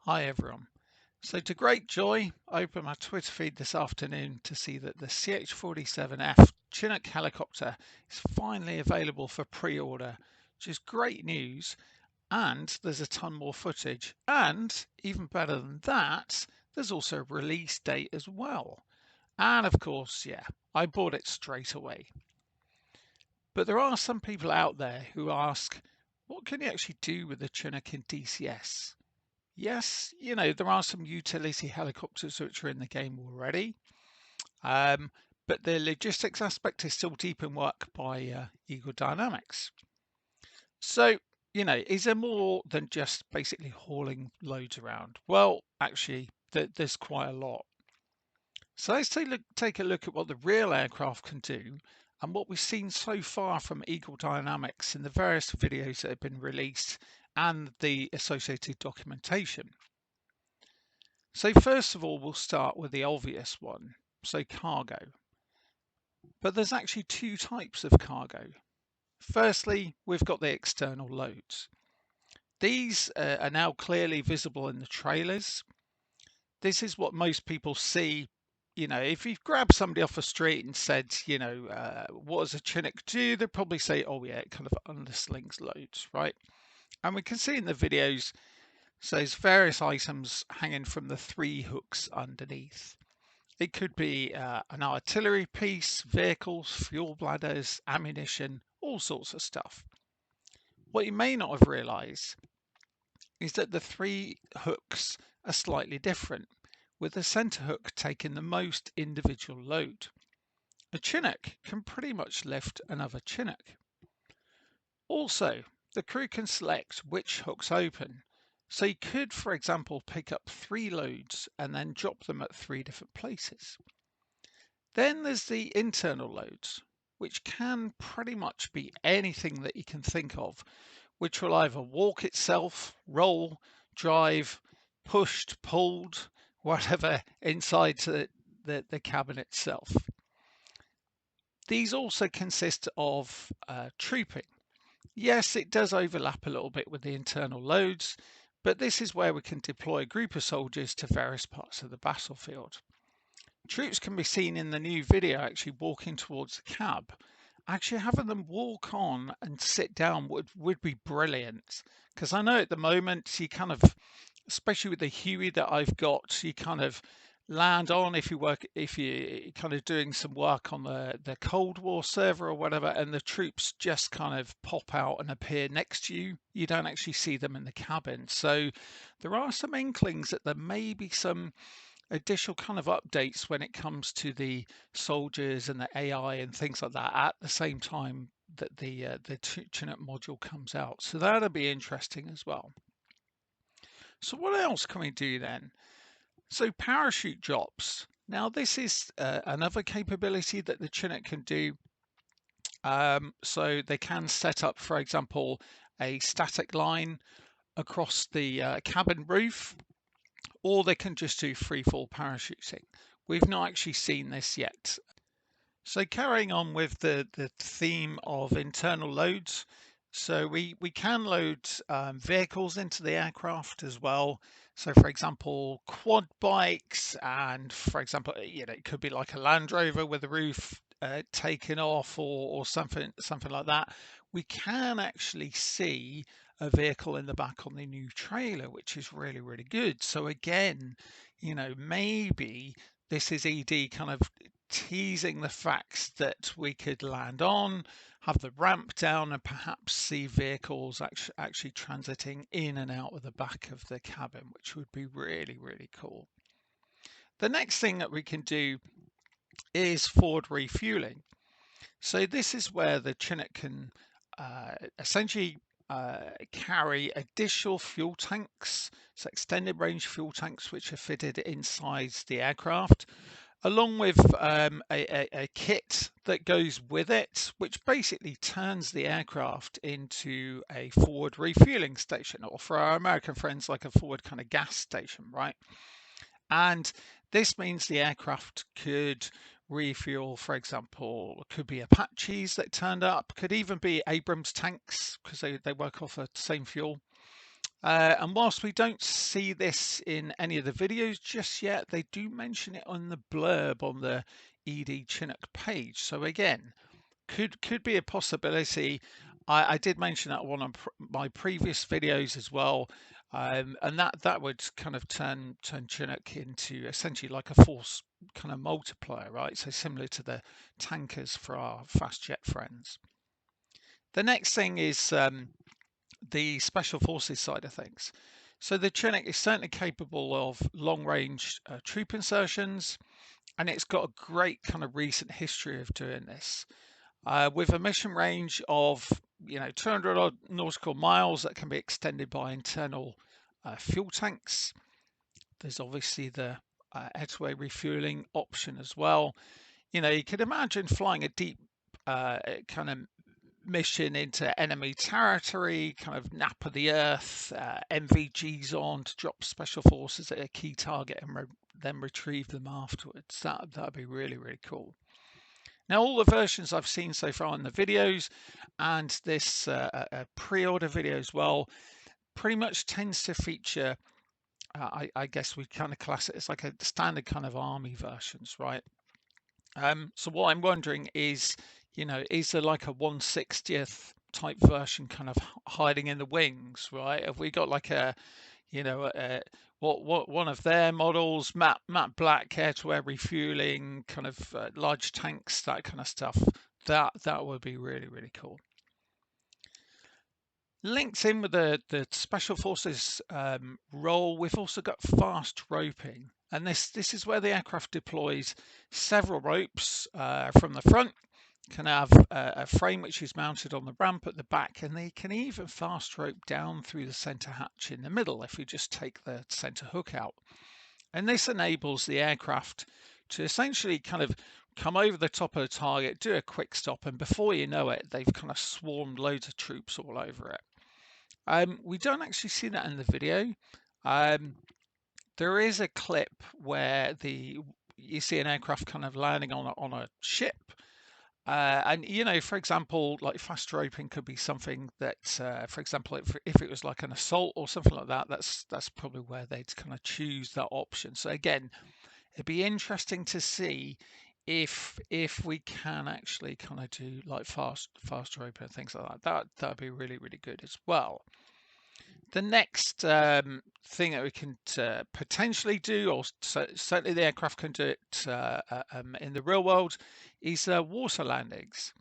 Hi everyone. So to great joy, I opened my Twitter feed this afternoon to see that the CH47F Chinook helicopter is finally available for pre-order, which is great news, and there's a ton more footage, and even better than that, there's also a release date as well. And of course, yeah, I bought it straight away. But there are some people out there who ask, what can you actually do with the Chinook in DCS? Yes, there are some utility helicopters which are in the game already, um, but the logistics aspect is still deep in work by Eagle Dynamics. So, is there more than just basically hauling loads around? Well, actually, there's quite a lot. So let's take a look at what the real aircraft can do and what we've seen so far from Eagle Dynamics in the various videos that have been released and the associated documentation. So first of all, we'll start with the obvious one, so cargo. But there's actually two types of cargo. Firstly, we've got the external loads. These are now clearly visible in the trailers. This is what most people see. If you grab somebody off the street and said, what does a Chinook do? They'd probably say, oh yeah, it kind of underslings loads, right? And we can see in the videos, so there's various items hanging from the three hooks underneath. It could be an artillery piece, vehicles, fuel bladders, ammunition, all sorts of stuff. What you may not have realized is that the three hooks are slightly different, with the center hook taking the most individual load. A Chinook can pretty much lift another Chinook. Also, the crew can select which hooks open. So you could, for example, pick up 3 loads and then drop them at 3 different places. Then there's the internal loads, which can pretty much be anything that you can think of, which will either walk itself, roll, drive, pushed, pulled, whatever inside the cabin itself. These also consist of trooping. Yes, it does overlap a little bit with the internal loads, but this is where we can deploy a group of soldiers to various parts of the battlefield. Troops can be seen in the new video actually walking towards the cab. Actually having them walk on and sit down would be brilliant, because I know at the moment you kind of, especially with the Huey that I've got, you kind of land on if you're kind of doing some work on the Cold War server or whatever, and the troops just kind of pop out and appear next to you. You don't actually see them in the cabin. So there are some inklings that there may be some additional kind of updates when it comes to the soldiers and the AI and things like that at the same time that the Chinook module comes out. So that'll be interesting as well. So what else can we do then? So parachute drops. Now this is another capability that the Chinook can do. So they can set up, for example, a static line across the cabin roof, or they can just do free fall parachuting. We've not actually seen this yet. So carrying on with the theme of internal loads, so we can load vehicles into the aircraft as well. So for example, quad bikes, and for example, it could be like a Land Rover with the roof taken off, or something like that. We can actually see a vehicle in the back on the new trailer, which is really, really good. So again, maybe this is ED kind of teasing the facts that we could land on, have the ramp down, and perhaps see vehicles actually transiting in and out of the back of the cabin, which would be really, really cool. The next thing that we can do is forward refueling. So this is where the Chinook can essentially carry additional fuel tanks, so extended range fuel tanks, which are fitted inside the aircraft, along with a kit that goes with it, which basically turns the aircraft into a forward refueling station, or for our American friends, like a forward kind of gas station, right? And this means the aircraft could refuel, for example, could be Apaches that turned up, could even be Abrams tanks, because they work off the same fuel. And whilst we don't see this in any of the videos just yet, they do mention it on the blurb on the ED Chinook page. So again, could be a possibility. I did mention that one on my previous videos as well, and that would kind of turn Chinook into essentially like a force kind of multiplier, right? So similar to the tankers for our fast jet friends. The next thing is the special forces side of things. So the Chinook is certainly capable of long-range troop insertions, and it's got a great kind of recent history of doing this. With a mission range of 200 odd nautical miles that can be extended by internal fuel tanks. There's obviously the Airway refueling option as well. You could imagine flying a deep kind of mission into enemy territory, kind of nap of the earth, MVGs on to drop special forces at a key target and then retrieve them afterwards. That'd be really, really cool. Now, all the versions I've seen so far in the videos and this pre-order video as well pretty much tends to feature, I guess we kind of class it as like a standard kind of army versions, right? So what I'm wondering is, is there like a 1/60th type version kind of hiding in the wings, right? Have we got like a, what one of their models, matte black air-to-air refueling, kind of large tanks, that kind of stuff? That would be really, really cool. Linked in with the special forces role, we've also got fast roping, and this is where the aircraft deploys several ropes from the front. Can have a frame which is mounted on the ramp at the back, and they can even fast rope down through the center hatch in the middle if you just take the center hook out. And this enables the aircraft to essentially kind of come over the top of the target, do a quick stop, and before you know it, they've kind of swarmed loads of troops all over it. We don't actually see that in the video. There is a clip where you see an aircraft kind of landing on a ship. And for example, like fast roping could be something that, for example, if it was like an assault or something like that, that's probably where they'd kind of choose that option. So again, it'd be interesting to see if we can actually kind of do like fast roping and things like that. That'd be really, really good as well. The next thing that we can potentially do, or certainly the aircraft can do it in the real world, is water landings.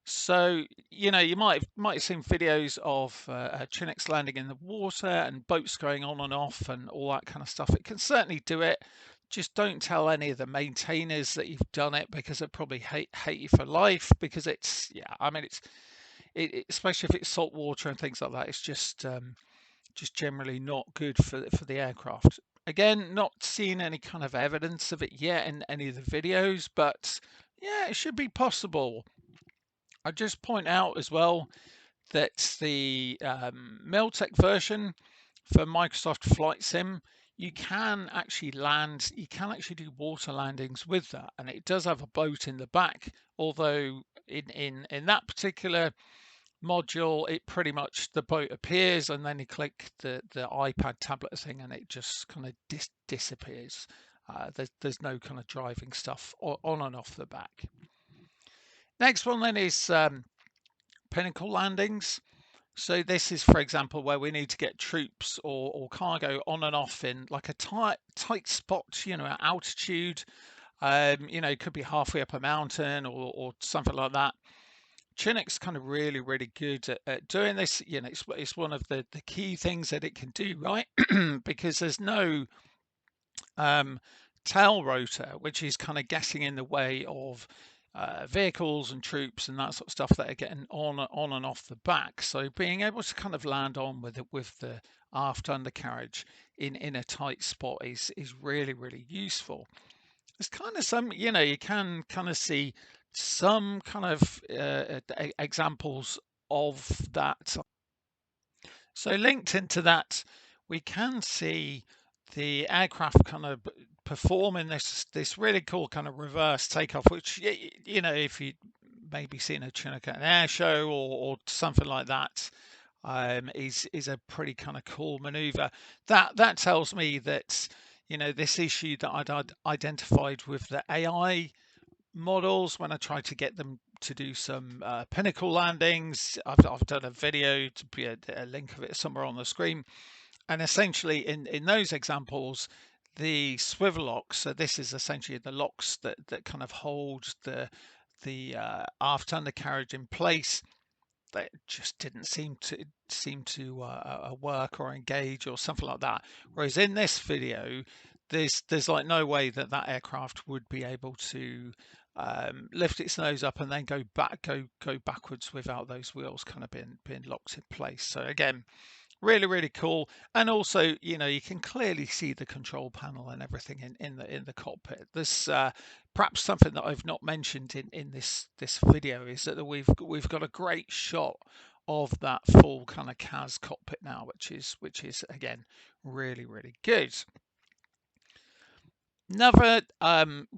So you might have seen videos of Chinooks landing in the water and boats going on and off and all that kind of stuff. It can certainly do it. Just don't tell any of the maintainers that you've done it, because they'll probably hate you for life. Because it's especially if it's salt water and things like that. It's just generally not good for the aircraft. Again, not seeing any kind of evidence of it yet in any of the videos, but yeah, it should be possible. I just point out as well that the Miltech version for Microsoft Flight Sim, you can actually do water landings with that, and it does have a boat in the back. Although in that particular module, it pretty much, the boat appears and then you click the iPad tablet thing and it just kind of disappears. There's no kind of driving stuff on and off the back. Next one then is Pinnacle landings. So this is, for example, where we need to get troops or cargo on and off in like a tight spot, at altitude. It could be halfway up a mountain or something like that. Chinook's kind of really, really good at doing this. It's one of the key things that it can do, right? Because there's no tail rotor, which is kind of getting in the way of vehicles and troops and that sort of stuff that are getting on and off the back. So being able to kind of land on with the aft undercarriage in a tight spot is really, really useful. There's kind of some, you can kind of see some kind of examples of that. So linked into that, we can see the aircraft kind of performing this really cool kind of reverse takeoff, which, if you maybe seen a Chinook at an air show or something like that, is a pretty kind of cool maneuver. That tells me that, you know, this issue that I'd identified with the AI models when I tried to get them to do some Pinnacle landings. I've done a video to be a link of it somewhere on the screen, and essentially in those examples, the swivel locks. So this is essentially the locks that kind of hold the aft undercarriage in place. That just didn't seem to work or engage or something like that. Whereas in this video, there's like no way that that aircraft would be able to lift its nose up and then go backwards without those wheels kind of being locked in place. So again, really cool. And also, you know, you can clearly see the control panel and everything in the cockpit. This perhaps something that I've not mentioned in this video is that we've got a great shot of that full kind of CAS cockpit now, which is again really good. Another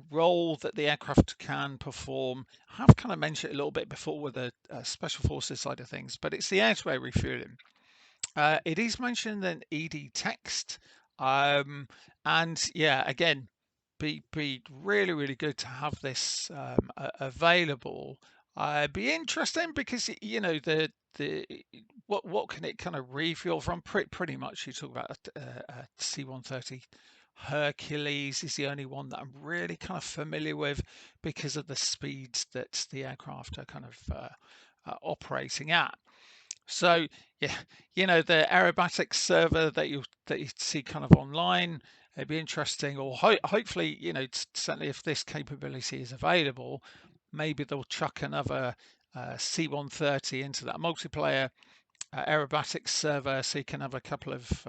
role that the aircraft can perform, I have kind of mentioned it a little bit before with the special forces side of things, but it's the air-to-air refueling. It is mentioned in ED text, and yeah, again, be really good to have this available. Be interesting because you know the what can it kind of refuel from? Pretty much, you talk about a C-130 Hercules is the only one that I'm really kind of familiar with because of the speeds that the aircraft are kind of operating at. So yeah, you know, the aerobatics server that you see kind of online, it'd be interesting. Or hopefully, you know, certainly if this capability is available, maybe they'll chuck another C-130 into that multiplayer aerobatics server, so you can have a couple of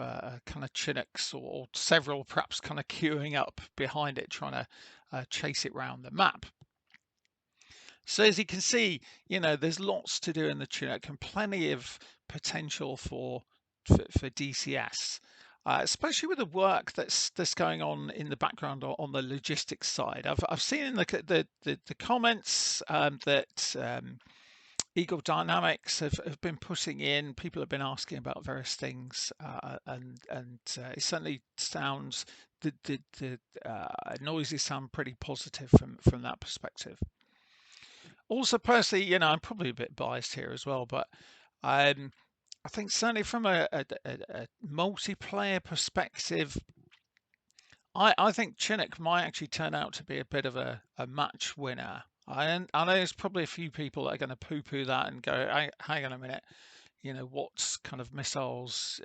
kind of Chinooks or several, perhaps kind of queuing up behind it, trying to chase it around the map. So as you can see, you know, there's lots to do in the Chinook and plenty of potential for DCS, especially with the work that's going on in the background on the logistics side. I've seen in the comments that Eagle Dynamics have been putting in. People have been asking about various things, and it certainly sounds the noises sound pretty positive from that perspective. Also, personally, you know, I'm probably a bit biased here as well, but I think certainly from a multiplayer perspective, I think Chinook might actually turn out to be a bit of a match winner. I know there's probably a few people that are going to poo-poo that and go, hang on a minute, you know, what kind of missiles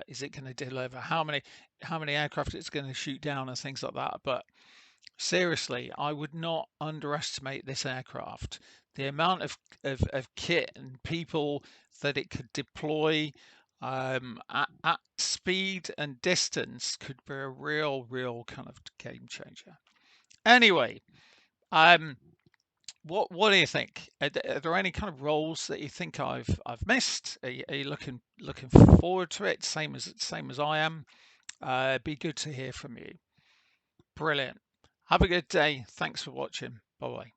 is it going to deliver? How many aircraft it's going to shoot down and things like that. But seriously, I would not underestimate this aircraft. The amount of kit and people that it could deploy at speed and distance could be a real kind of game changer. Anyway, what do you think? Are there any kind of roles that you think I've missed? Are you looking forward to it? Same as I am. Be good to hear from you. Brilliant. Have a good day. Thanks for watching. Bye bye.